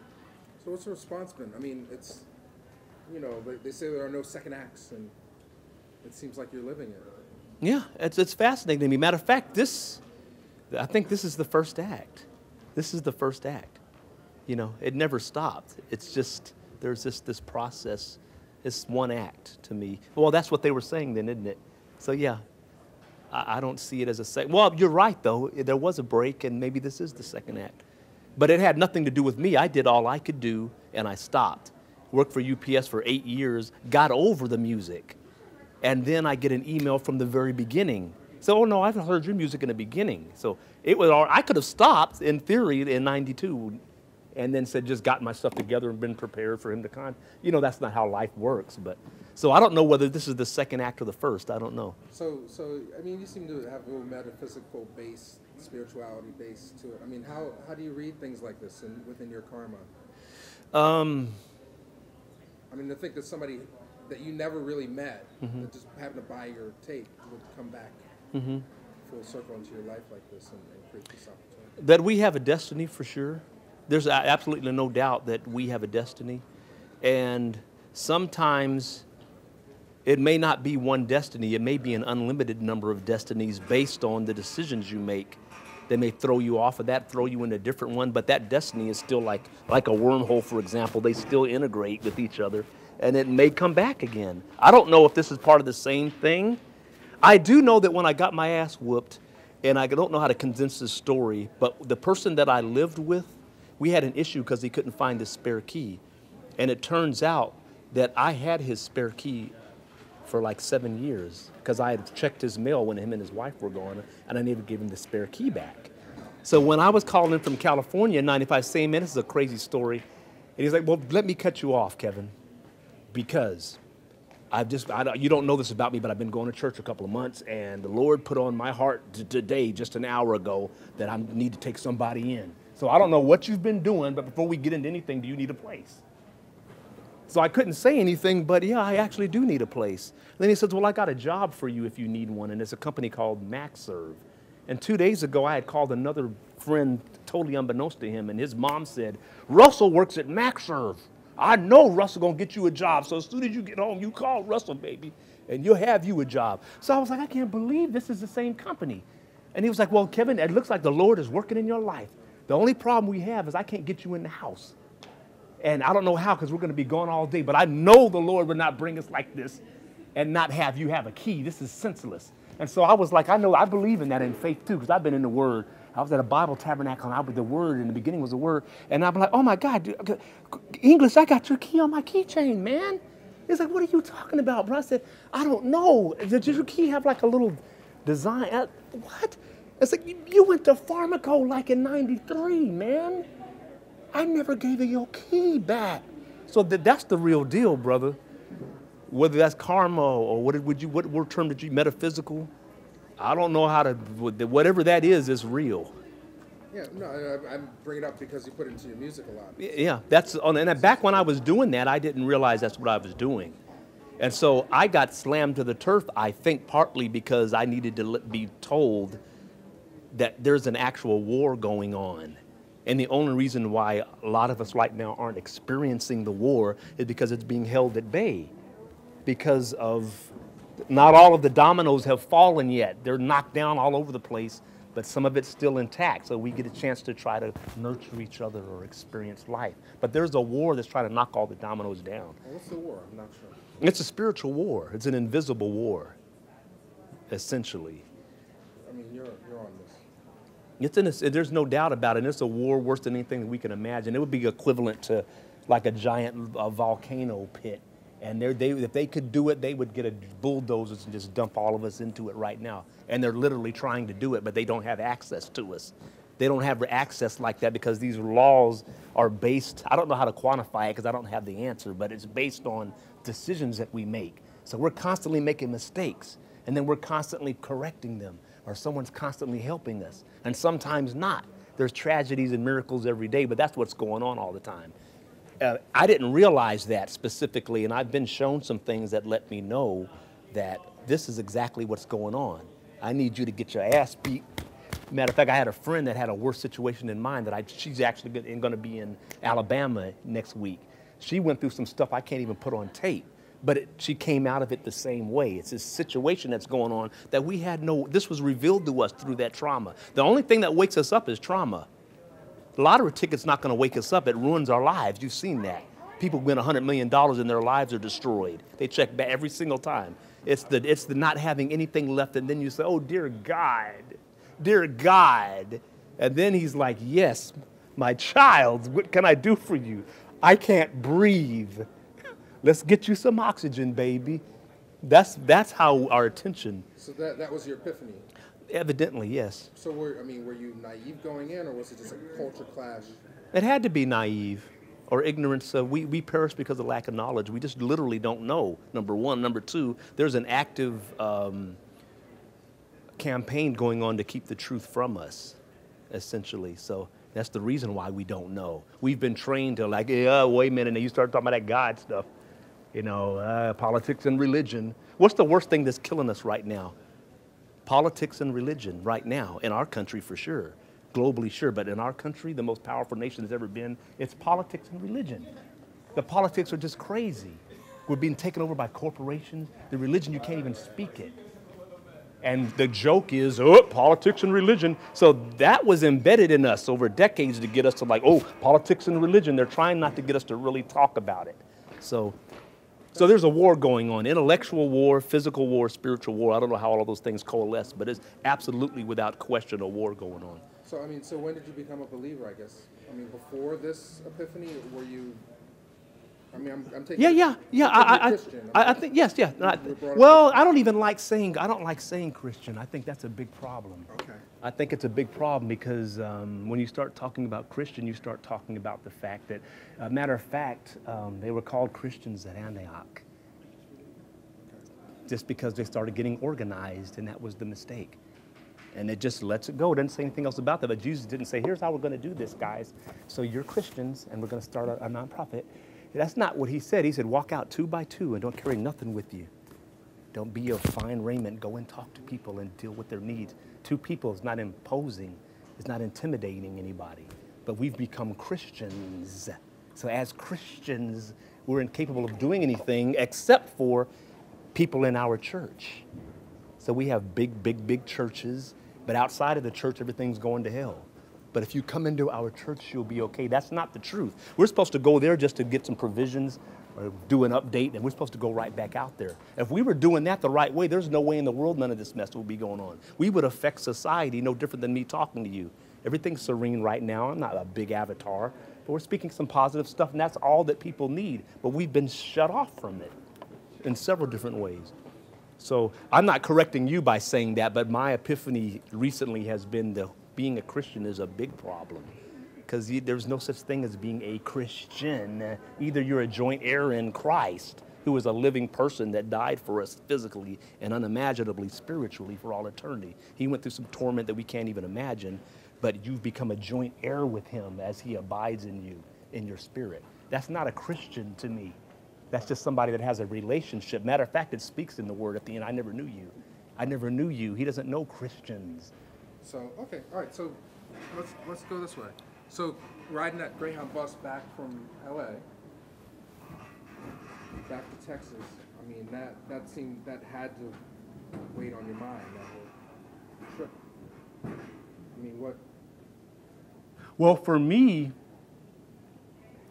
So what's the response been? I mean, it's, you know, they say there are no second acts, and it seems like you're living it. Yeah, it's fascinating to me. Matter of fact, I think this is the first act. This is the first act. You know, it never stopped. It's just, there's this process. It's one act to me. Well, that's what they were saying then, isn't it? So yeah, I don't see it as a second. Well, you're right though. There was a break and maybe this is the second act. But it had nothing to do with me. I did all I could do and I stopped. Worked for UPS for 8 years, got over the music. And then I get an email from the very beginning. So, oh no, I've heard your music in the beginning. So it was all, I could have stopped in theory in 92 and then said, just gotten my stuff together and been prepared for him to you know, that's not how life works. But, so I don't know whether this is the second act or the first, I don't know. So I mean, you seem to have a little metaphysical base, spirituality base to it. I mean, how do you read things like this within your karma? I mean, to think that somebody that you never really met, that just happened to buy your tape, would come back full circle into your life like this and create this opportunity? That we have a destiny for sure. There's absolutely no doubt that we have a destiny. And sometimes it may not be one destiny. It may be an unlimited number of destinies based on the decisions you make. They may throw you off of that, throw you in a different one, but that destiny is still like a wormhole, for example. They still integrate with each other, and it may come back again. I don't know if this is part of the same thing. I do know that when I got my ass whooped, and I don't know how to condense this story, but the person that I lived with, we had an issue because he couldn't find his spare key. And it turns out that I had his spare key for like 7 years because I had checked his mail when him and his wife were gone, and I never gave him the spare key back. So when I was calling in from California in 95, saying, man, this is a crazy story. And he's like, well, let me cut you off, Kevin, because you don't know this about me, but I've been going to church a couple of months, and the Lord put on my heart today, just an hour ago, that I need to take somebody in. So I don't know what you've been doing, but before we get into anything, do you need a place? So I couldn't say anything, but yeah, I actually do need a place. Then he says, well, I got a job for you if you need one, and it's a company called MaxServe. And 2 days ago, I had called another friend, totally unbeknownst to him, and his mom said, Russell works at MaxServe. I know Russell gonna get you a job, so as soon as you get home, you call Russell, baby, and you'll have you a job. So I was like, I can't believe this is the same company. And he was like, well, Kevin, it looks like the Lord is working in your life. The only problem we have is I can't get you in the house. And I don't know how, because we're going to be gone all day, but I know the Lord would not bring us like this and not have you have a key. This is senseless. And so I was like, I believe in that in faith too, because I've been in the Word. I was at a Bible tabernacle, and the Word, in the beginning was the Word. And I'm like, oh my God, dude, English, I got your key on my keychain, man. He's like, what are you talking about, bro? I said, I don't know. Did your key have like a little design? What? It's like, you went to Pharmaco like in 93, man. I never gave you your key back. So that's the real deal, brother. Whether that's karma or what word term did you, metaphysical? I don't know how to, whatever that is real. Yeah, no, I bring it up because you put it into your music a lot. Yeah, and back when I was doing that, I didn't realize that's what I was doing. And so I got slammed to the turf, I think partly because I needed to be told that there's an actual war going on. And the only reason why a lot of us right now aren't experiencing the war is because it's being held at bay. Because of, not all of the dominoes have fallen yet. They're knocked down all over the place, but some of it's still intact. So we get a chance to try to nurture each other or experience life. But there's a war that's trying to knock all the dominoes down. What's the war? I'm not sure. It's a spiritual war. It's an invisible war, essentially. I mean, you're on this. There's no doubt about it. It's a war worse than anything that we can imagine. It would be equivalent to like a giant volcano pit. And if they could do it, they would get bulldozers and just dump all of us into it right now. And they're literally trying to do it, but they don't have access to us. They don't have access like that because these laws are based, I don't know how to quantify it because I don't have the answer, but it's based on decisions that we make. So we're constantly making mistakes, and then we're constantly correcting them, or someone's constantly helping us, and sometimes not. There's tragedies and miracles every day, but that's what's going on all the time. I didn't realize that specifically, and I've been shown some things that let me know that this is exactly what's going on. I need you to get your ass beat. Matter of fact, I had a friend that had a worse situation than mine she's actually going to be in Alabama next week. She went through some stuff I can't even put on tape. But she came out of it the same way. It's this situation that's going on that this was revealed to us through that trauma. The only thing that wakes us up is trauma. The lottery ticket's not gonna wake us up, it ruins our lives. You've seen that. People win $100 million and their lives are destroyed. They check back every single time. It's the not having anything left, and then you say, oh, dear God. And then he's like, yes, my child, what can I do for you? I can't breathe. Let's get you some oxygen, baby. That's how our attention. So that was your epiphany? Evidently, yes. So were you naive going in, or was it just a culture clash? It had to be naive or ignorance. We perish because of lack of knowledge. We just literally don't know, number one. Number two, there's an active campaign going on to keep the truth from us, essentially. So that's the reason why we don't know. We've been trained to like, yeah, wait a minute, and you start talking about that God stuff. Politics and religion. What's the worst thing that's killing us right now? Politics and religion right now, in our country for sure. Globally, sure, but in our country, the most powerful nation that's ever been, it's politics and religion. The politics are just crazy. We're being taken over by corporations. The religion, you can't even speak it. And the joke is, politics and religion. So that was embedded in us over decades to get us to politics and religion. They're trying not to get us to really talk about it. So there's a war going on, intellectual war, physical war, spiritual war. I don't know how all of those things coalesce, but it's absolutely without question a war going on. So when did you become a believer, I guess? Before this epiphany, were you, I'm taking... Yeah. I think, yes. Well, I don't like saying Christian. I think that's a big problem. Okay. I think it's a big problem because when you start talking about Christian, you start talking about the fact that, matter of fact, they were called Christians at Antioch. Just because they started getting organized, and that was the mistake. And it just lets it go. It doesn't say anything else about that. But Jesus didn't say, here's how we're going to do this, guys. So you're Christians, and we're going to start a nonprofit. That's not what he said. He said, walk out 2 by 2 and don't carry nothing with you. Don't be of fine raiment. Go and talk to people and deal with their needs. 2 people is not imposing. It's not intimidating anybody. But we've become Christians. So as Christians, we're incapable of doing anything except for people in our church. So we have big churches. But outside of the church, everything's going to hell. But if you come into our church, you'll be okay. That's not the truth. We're supposed to go there just to get some provisions or do an update, and we're supposed to go right back out there. If we were doing that the right way, there's no way in the world none of this mess would be going on. We would affect society no different than me talking to you. Everything's serene right now. I'm not a big avatar, but we're speaking some positive stuff, and that's all that people need. But we've been shut off from it in several different ways. So I'm not correcting you by saying that, but my epiphany recently has been being a Christian is a big problem because there's no such thing as being a Christian. Either you're a joint heir in Christ, who is a living person that died for us physically and unimaginably spiritually for all eternity. He went through some torment that we can't even imagine, but you've become a joint heir with him as he abides in you, in your spirit. That's not a Christian to me. That's just somebody that has a relationship. Matter of fact, it speaks in the word at the end, I never knew you. I never knew you. He doesn't know Christians. So, okay, all right, so let's go this way. So riding that Greyhound bus back from LA, back to Texas, that had to weigh on your mind, that whole trip. What? Well, for me,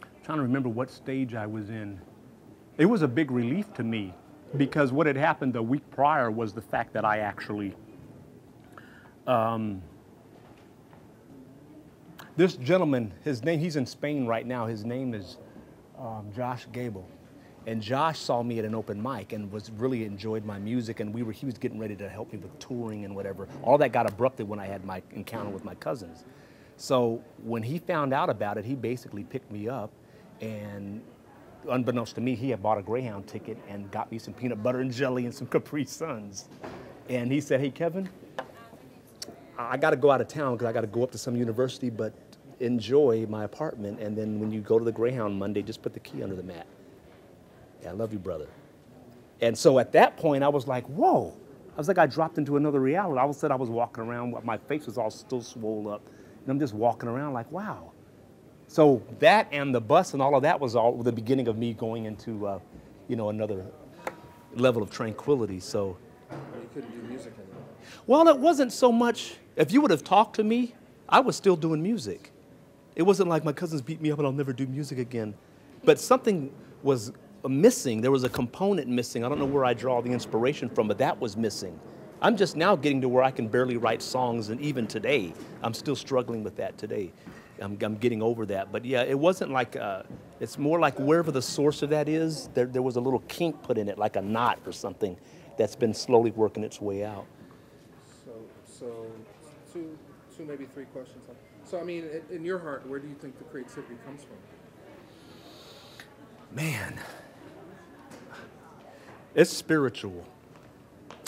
I'm trying to remember what stage I was in. It was a big relief to me because what had happened the week prior was the fact that I actually, this gentleman, his name, he's in Spain right now. His name is Josh Gable. And Josh saw me at an open mic and really enjoyed my music, and he was getting ready to help me with touring and whatever. All that got abrupted when I had my encounter with my cousins. So when he found out about it, he basically picked me up, and unbeknownst to me, he had bought a Greyhound ticket and got me some peanut butter and jelly and some Capri Suns. And he said, hey, Kevin, I got to go out of town because I got to go up to some university, but enjoy my apartment. And then when you go to the Greyhound Monday, just put the key under the mat. Yeah, I love you, brother. And so at that point, I was like, whoa. I was like, I dropped into another reality. All of a sudden, I was walking around, my face was all still swole up. And I'm just walking around like, wow. So that and the bus and all of that was all the beginning of me going into, another level of tranquility. So. You couldn't do music anymore. Well, it wasn't so much, if you would have talked to me, I was still doing music. It wasn't like my cousins beat me up and I'll never do music again. But something was missing. There was a component missing. I don't know where I draw the inspiration from, but that was missing. I'm just now getting to where I can barely write songs, and even today, I'm still struggling with that today. I'm getting over that. But yeah, it wasn't like, it's more like wherever the source of that is, there was a little kink put in it, like a knot or something that's been slowly working its way out. So two, maybe three questions. So, in your heart, where do you think the creativity comes from? Man, it's spiritual.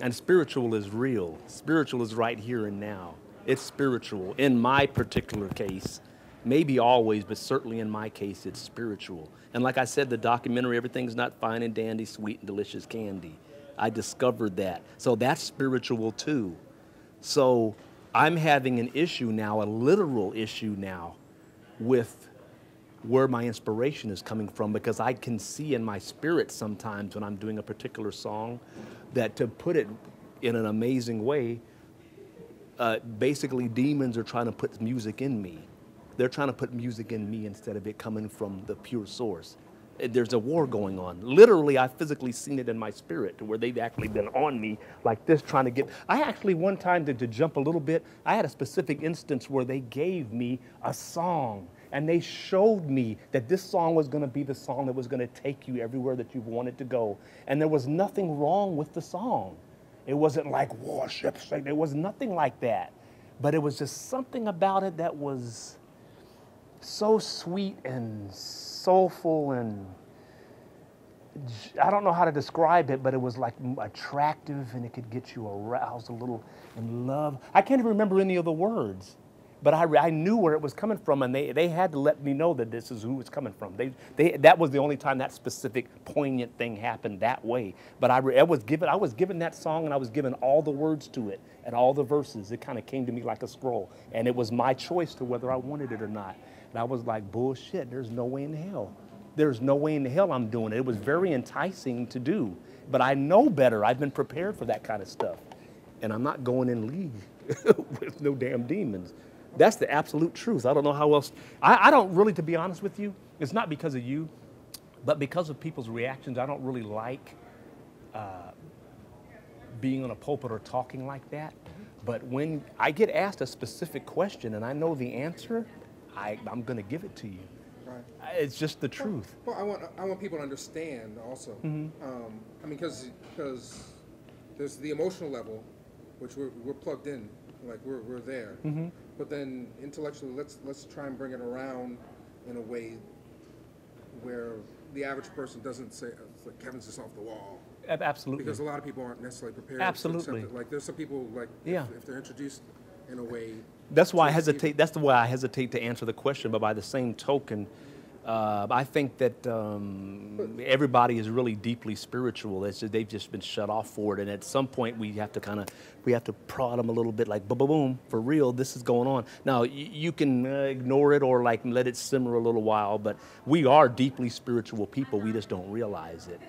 And spiritual is real. Spiritual is right here and now. It's spiritual. In my particular case, Maybe always, but certainly in my case, it's spiritual. And like I said, the documentary, everything's not fine and dandy, sweet and delicious candy. I discovered that. So that's spiritual too. So I'm having an issue now, a literal issue now, with where my inspiration is coming from, because I can see in my spirit sometimes when I'm doing a particular song that, to put it in an amazing way, basically demons are trying to put music in me. They're trying to put music in me instead of it coming from the pure source. There's a war going on. Literally, I've physically seen it in my spirit, to where they've actually been on me like this, trying to get. I actually, one time, to jump a little bit, I had a specific instance where they gave me a song, and they showed me that this song was going to be the song that was going to take you everywhere that you wanted to go. And there was nothing wrong with the song. It wasn't like worship, there was nothing like that. But it was just something about it that was so sweet and soulful, and I don't know how to describe it, but it was like attractive, and it could get you aroused a little in love. I can't even remember any of the words, but I knew where it was coming from, and they had to let me know that this is who it's coming from. That was the only time that specific poignant thing happened that way. But I was given that song, and I was given all the words to it and all the verses. It kind of came to me like a scroll, and it was my choice to whether I wanted it or not. And I was like, bullshit, there's no way in hell. There's no way in hell I'm doing it. It was very enticing to do, but I know better. I've been prepared for that kind of stuff, and I'm not going in league with no damn demons. That's the absolute truth. I don't know how else. I don't really, to be honest with you, it's not because of you, but because of people's reactions. I don't really like being on a pulpit or talking like that. But when I get asked a specific question and I know the answer, I'm going to give it to you. Right. It's just the truth. Well, I want people to understand also. Mm-hmm. I mean, because there's the emotional level, which we're plugged in, like we're there. Mm-hmm. But then intellectually, let's try and bring it around in a way where the average person doesn't say, it's like Kevin's just off the wall. Absolutely. Because a lot of people aren't necessarily prepared. Absolutely. To accept it. Like there's some people, like if they're introduced in a way. That's why I hesitate. That's the way I hesitate to answer the question. But by the same token, I think that everybody is really deeply spiritual. They've just been shut off for it. And at some point, we have to prod them a little bit, like boom, boom, boom, for real. This is going on. Now you can ignore it or like let it simmer a little while. But we are deeply spiritual people. We just don't realize it.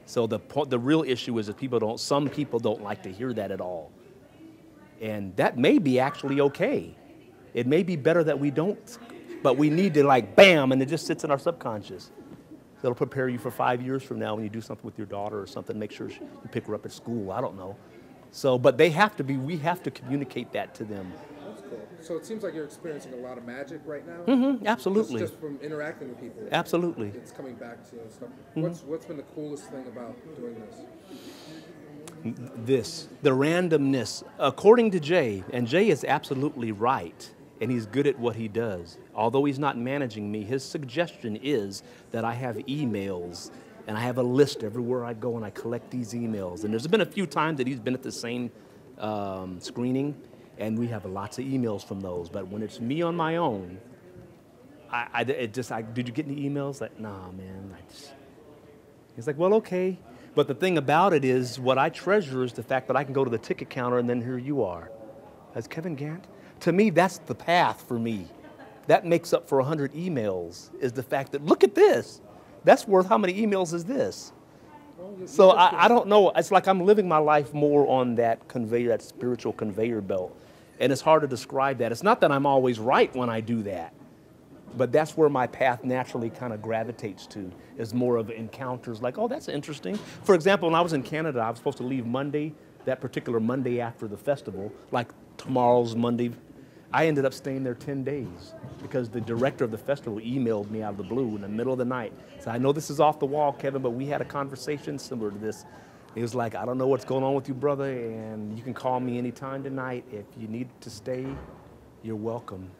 So the real issue is that some people don't like to hear that at all. And that may be actually okay. It may be better that we don't, but we need to like, bam, and it just sits in our subconscious. It'll prepare you for 5 years from now when you do something with your daughter or something, make sure you pick her up at school, I don't know. So, but we have to communicate that to them. That's cool. So it seems like you're experiencing a lot of magic right now? Mm-hmm, absolutely. Just from interacting with people. Absolutely. It's coming back to you and stuff. Mm-hmm. What's been the coolest thing about doing this? The randomness. According to Jay, and Jay is absolutely right, and he's good at what he does. Although he's not managing me, his suggestion is that I have emails, and I have a list everywhere I go, and I collect these emails. And there's been a few times that he's been at the same screening, and we have lots of emails from those. But when it's me on my own, did you get any emails? Like, nah, man. He's like, well, okay. But the thing about it is, what I treasure is the fact that I can go to the ticket counter and then here you are. That's Kevin Gant. To me, that's the path for me. That makes up for 100 emails, is the fact that, look at this. That's worth how many emails is this? So I don't know. It's like I'm living my life more on that conveyor, that spiritual conveyor belt. And it's hard to describe that. It's not that I'm always right when I do that. But that's where my path naturally kind of gravitates to, is more of encounters like, oh, that's interesting. For example, when I was in Canada, I was supposed to leave Monday, that particular Monday after the festival, like tomorrow's Monday. I ended up staying there 10 days because the director of the festival emailed me out of the blue in the middle of the night. So I know this is off the wall, Kevin, but we had a conversation similar to this. He was like, I don't know what's going on with you, brother, and you can call me anytime tonight. If you need to stay, you're welcome.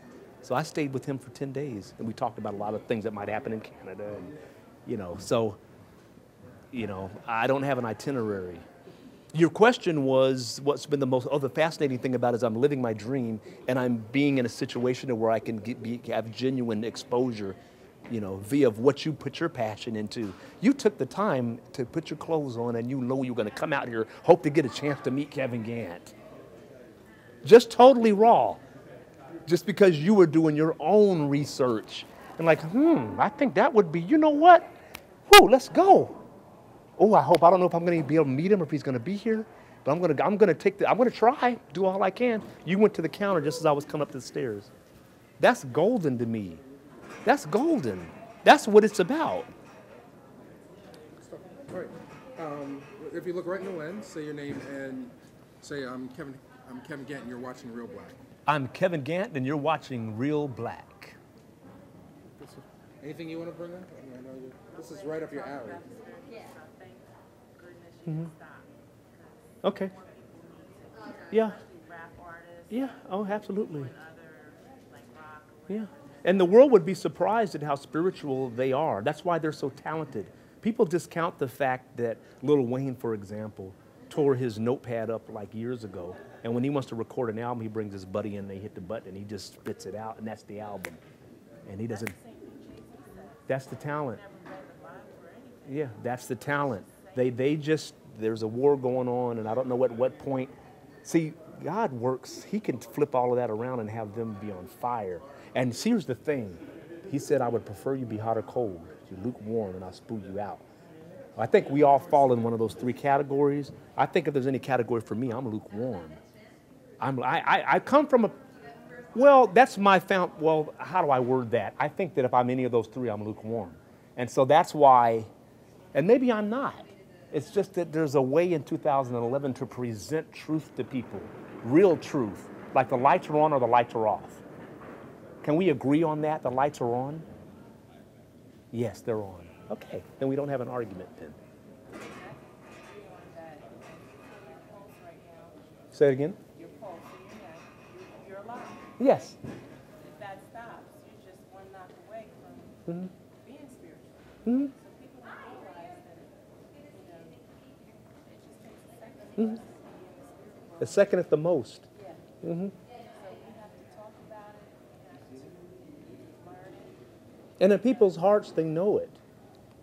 So I stayed with him for 10 days, and we talked about a lot of things that might happen in Canada, and, so, I don't have an itinerary. Your question was, what's been the most, the fascinating thing about it is I'm living my dream and I'm being in a situation where I can have genuine exposure, you know, via what you put your passion into. You took the time to put your clothes on and you know you were going to come out here, hope to get a chance to meet Kevin Gant. Just totally raw. Just because you were doing your own research. And like, I think that would be, you know what? Whew, let's go. Oh, I don't know if I'm going to be able to meet him or if he's going to be here, but I'm going to try, do all I can. You went to the counter just as I was coming up the stairs. That's golden to me. That's golden. That's what it's about. All right. If you look right in the lens, say your name and say, I'm Kevin Gant and you're watching Real Black. I'm Kevin Gant and you're watching Real Black. Anything you want to bring up? I know this is right up your alley. Mm-hmm. Okay. Yeah. Yeah. Oh, absolutely. Yeah. And the world would be surprised at how spiritual they are. That's why they're so talented. People discount the fact that Lil Wayne, for example, tore his notepad up like years ago. And when he wants to record an album, he brings his buddy in, they hit the button, and he just spits it out, and that's the album. And he doesn't. That's the talent. Yeah, that's the talent. They just, there's a war going on, and I don't know at what point. See, God works, he can flip all of that around and have them be on fire. And here's the thing. He said, I would prefer you be hot or cold. You're lukewarm, and I'll spew you out. I think we all fall in one of those three categories. I think if there's any category for me, I'm lukewarm. I come from a, well, that's my well, how do I word that? I think that if I'm any of those three, I'm lukewarm. And so that's why, and maybe I'm not. It's just that there's a way in 2011 to present truth to people, real truth, like the lights are on or the lights are off. Can we agree on that? The lights are on? Yes, they're on. Okay, then we don't have an argument then. Say it again? Your pulse in your neck, you're alive. Yes. If that stops, you're just one knock away from being spiritual. Mm-hmm. So people don't realize that, it just takes a second for us to be in the spiritual world. A second at the most. Yeah. Mm-hmm. So we have to talk about it, we have to learn it. And in people's hearts, they know it.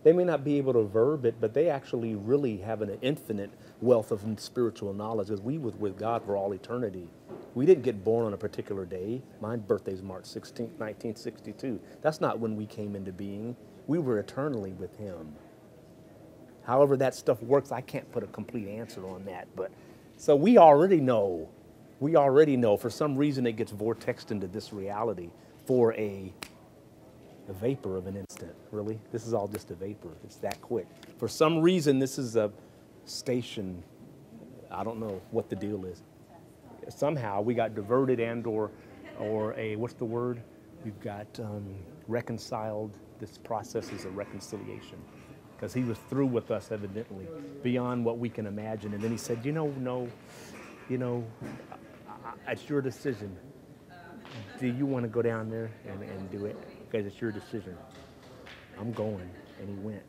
They may not be able to verb it, but they actually really have an infinite wealth of spiritual knowledge, because we were with God for all eternity. We didn't get born on a particular day. My birthday's March 16th, 1962. That's not when we came into being. We were eternally with him. However that stuff works, I can't put a complete answer on that. But so we already know. We already know. For some reason, it gets vortexed into this reality for a vapor of an instant. Really? This is all just a vapor. It's that quick. For some reason, this is a station. I don't know what the deal is. Somehow we got diverted and or a, what's the word? We've got reconciled. This process is a reconciliation, because he was through with us evidently beyond what we can imagine. And then he said, no, it's your decision. Do you want to go down there and do it? Because it's your decision. I'm going. And he went.